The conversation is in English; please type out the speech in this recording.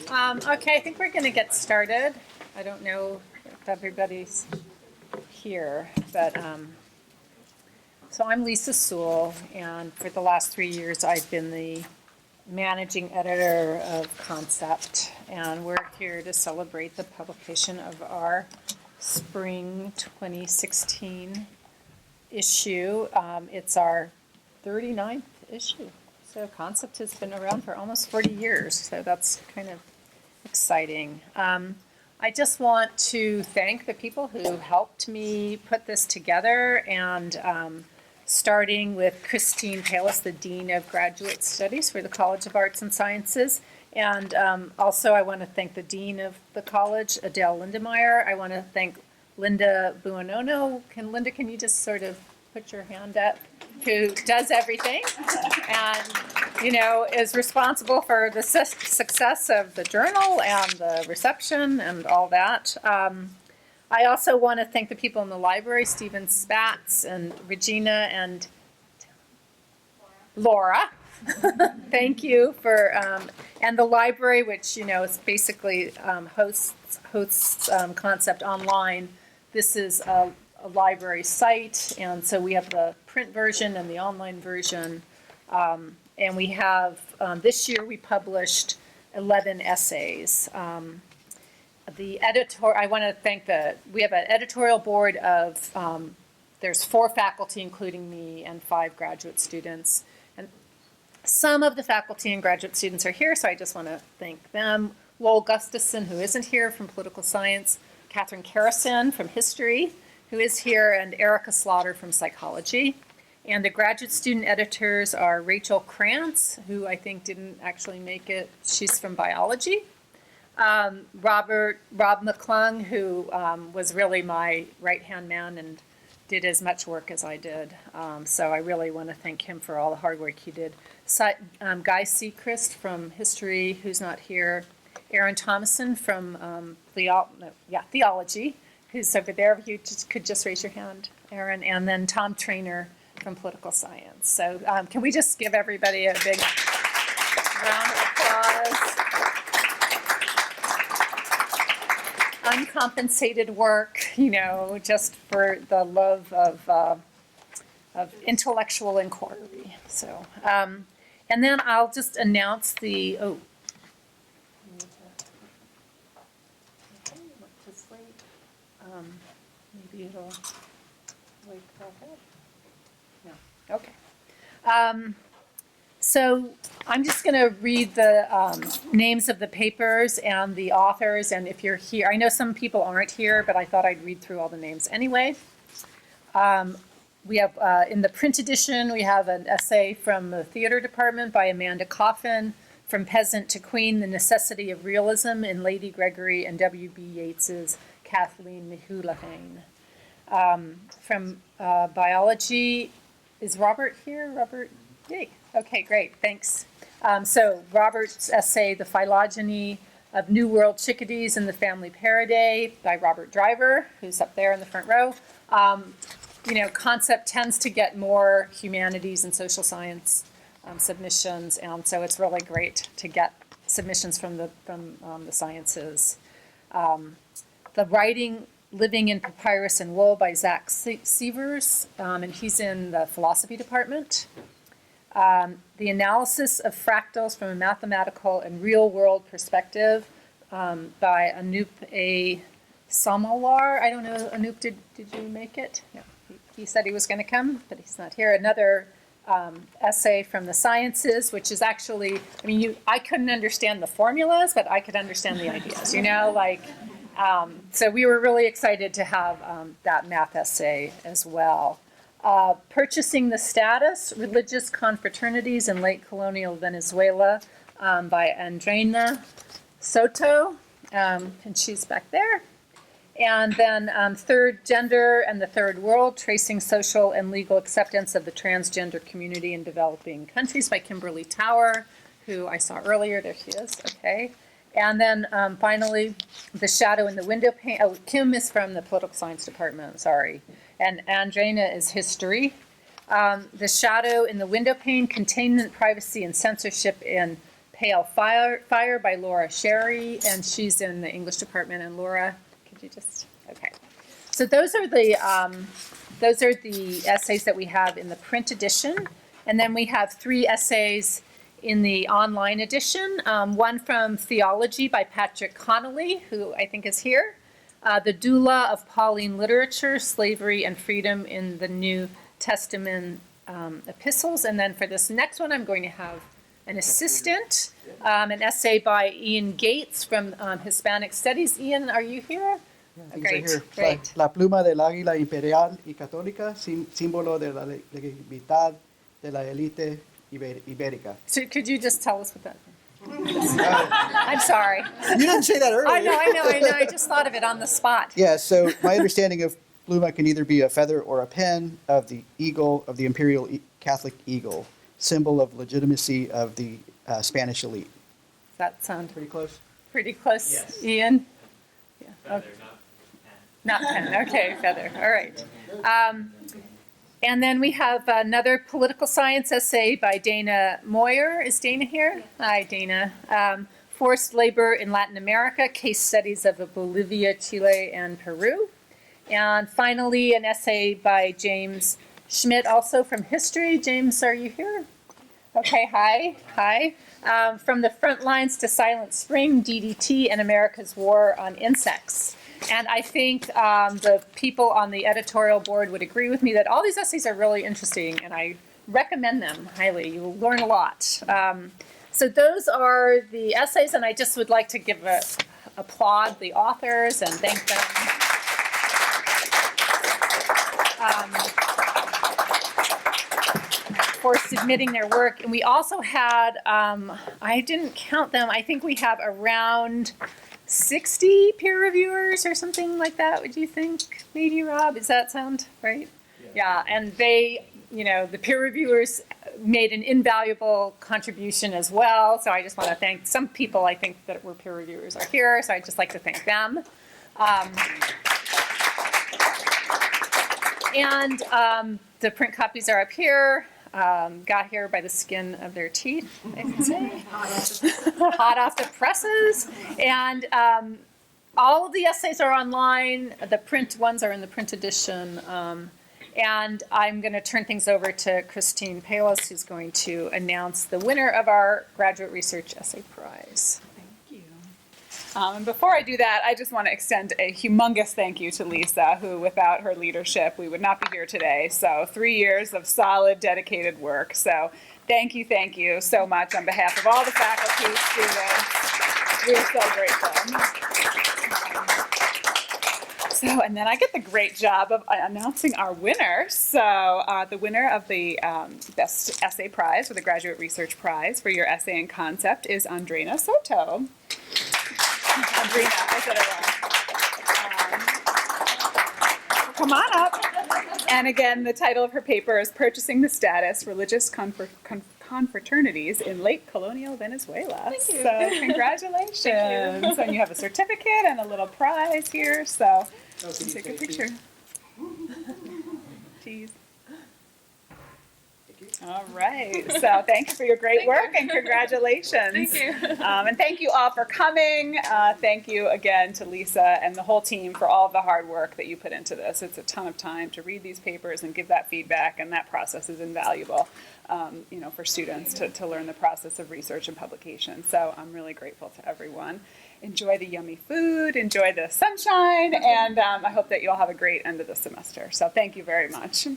Okay, I think we're going to get started. I don't know if everybody's here, but so I'm Lisa Sewell, and for the last 3 years I've been the managing editor of Concept, and we're here to celebrate the publication of our spring 2016 issue. It's our 39th issue. So Concept has been around for almost 40 years, so that's kind of exciting. I just want to thank the people who helped me put this together, and starting with Christine Palis, the Dean of Graduate Studies for the College of Arts and Sciences. And also I want to thank the Dean of the college, Adele Lindemeyer. I want to thank Linda Buonono. Linda, can you just sort of put your hand up? Who does everything and, is responsible for the success of the journal and the reception and all that. I also want to thank the people in the library, Stephen Spatz and Regina and Laura. Thank you for, and the library, which, is basically hosts Concept online. This is a library site, and so we have the print version and the online version. And we have, this year we published 11 essays. The editor, I want to thank we have an editorial board of, there's 4 faculty, including me, and 5 graduate students. And some of the faculty and graduate students are here, so I just want to thank them. Lowell Gustafson, who isn't here, from political science. Catherine Carrison from history, who is here, and Erica Slaughter from psychology. And the graduate student editors are Rachel Krantz, who I think didn't actually make it. She's from biology. Rob McClung, who was really my right-hand man and did as much work as I did. So I really want to thank him for all the hard work he did. Guy Sechrist from history, who's not here. Aaron Thomason from theology, who's over there. If you could just raise your hand, Aaron. And then Tom Trainer from political science. So can we just give everybody a big round of applause? Uncompensated work, just for the love of intellectual inquiry. So, and then I'll just announce the, maybe it'll wake that up. No, okay. So I'm just going to read the names of the papers and the authors, and if you're here, I know some people aren't here, but I thought I'd read through all the names anyway. We have, in the print edition, we have an essay from the theater department by Amanda Coffin, From Peasant to Queen, The Necessity of Realism in Lady Gregory and W.B. Yeats's Kathleen Mihulahain. From biology, is Robert here? Robert, yay. Okay, great, thanks. So Robert's essay, The Phylogeny of New World Chickadees in the Family Paradiddle by Robert Driver, who's up there in the front row. Concept tends to get more humanities and social science submissions, and so it's really great to get submissions from the sciences. The writing, Living in Papyrus and Wool by Zach Sievers, and he's in the philosophy department. The analysis of fractals from a mathematical and real-world perspective by Anup A. Samawar. I don't know, Anup, did you make it? No, he said he was going to come, but he's not here. Another essay from the sciences, which is actually, I couldn't understand the formulas, but I could understand the ideas, so we were really excited to have that math essay as well. Purchasing the Status, Religious Confraternities in Late Colonial Venezuela by Andreina Soto, and she's back there. And then Third Gender and the Third World, Tracing Social and Legal Acceptance of the Transgender Community in Developing Countries by Kimberly Tower, who I saw earlier. There she is, okay. And then finally, The Shadow in the Window Pane. Oh, Kim is from the political science department, sorry. And Andreina is history. The Shadow in the Window Pane, Containment, Privacy, and Censorship in Pale Fire by Laura Sherry, and she's in the English department. And Laura, could you just, okay. So those are the essays that we have in the print edition. And then we have 3 essays in the online edition. One from Theology by Patrick Connolly, who I think is here. The Doula of Pauline Literature, Slavery and Freedom in the New Testament Epistles. And then for this next one, I'm going to have an assistant, an essay by Ian Gates from Hispanic Studies. Ian, are you here? Yeah, Great, great. La pluma del águila imperial y católica, símbolo de la legitimidad de la élite ibérica. So could you just tell us what that is? I'm sorry. You didn't say that earlier. I know. I just thought of it on the spot. Yeah, so my understanding of pluma can either be a feather or a pen of the eagle, of the imperial Catholic eagle, symbol of legitimacy of the Spanish elite. Does that sound Pretty close? pretty close, Yes. Ian? Yeah. Feather, Okay. not pen. Not pen. Okay, feather. All right. And then we have another political science essay by Dana Moyer. Is Dana here? Hi, Dana. Forced labor in Latin America, case studies of Bolivia, Chile, and Peru. And finally, an essay by James Schmidt, also from history. James, are you here? Okay, hi. From the front lines to Silent Spring, DDT, and America's War on Insects. And I think the people on the editorial board would agree with me that all these essays are really interesting, and I recommend them highly. You will learn a lot. So those are the essays, and I just would like to applaud the authors and thank them. For submitting their work. And we also had, I didn't count them, I think we have around 60 peer reviewers or something like that, would you think? Maybe, Rob, does that sound right? Yeah, and they, the peer reviewers made an invaluable contribution as well. So I just want to thank some people I think that were peer reviewers are here, so I'd just like to thank them. And the print copies are up here. Got here by the skin of their teeth, I can say. Hot off the presses. And all of the essays are online. The print ones are in the print edition. And I'm going to turn things over to Christine Palos, who's going to announce the winner of our Graduate Research Essay Prize. And before I do that, I just want to extend a humongous thank you to Lisa, who without her leadership, we would not be here today. So 3 years of solid, dedicated work. So thank you so much on behalf of all the faculty, students. We're so grateful. And then I get the great job of announcing our winner. So the winner of the Best Essay Prize, or the Graduate Research Prize for your essay and concept, is Andrina Soto. Andrina, I said it wrong. Come on up. And again, the title of her paper is Purchasing the Status, Religious Confraternities in Late Colonial Venezuela. Thank you. So congratulations. Thank you. And you have a certificate and a little prize here. So take a picture. Cheese. All right. So thank you for your great work and congratulations. Thank you. And thank you all for coming. Thank you again to Lisa and the whole team for all of the hard work that you put into this. It's a ton of time to read these papers and give that feedback, and that process is invaluable, for students to learn the process of research and publication. So I'm really grateful to everyone. Enjoy the yummy food, enjoy the sunshine, and I hope that you all have a great end of the semester. So thank you very much.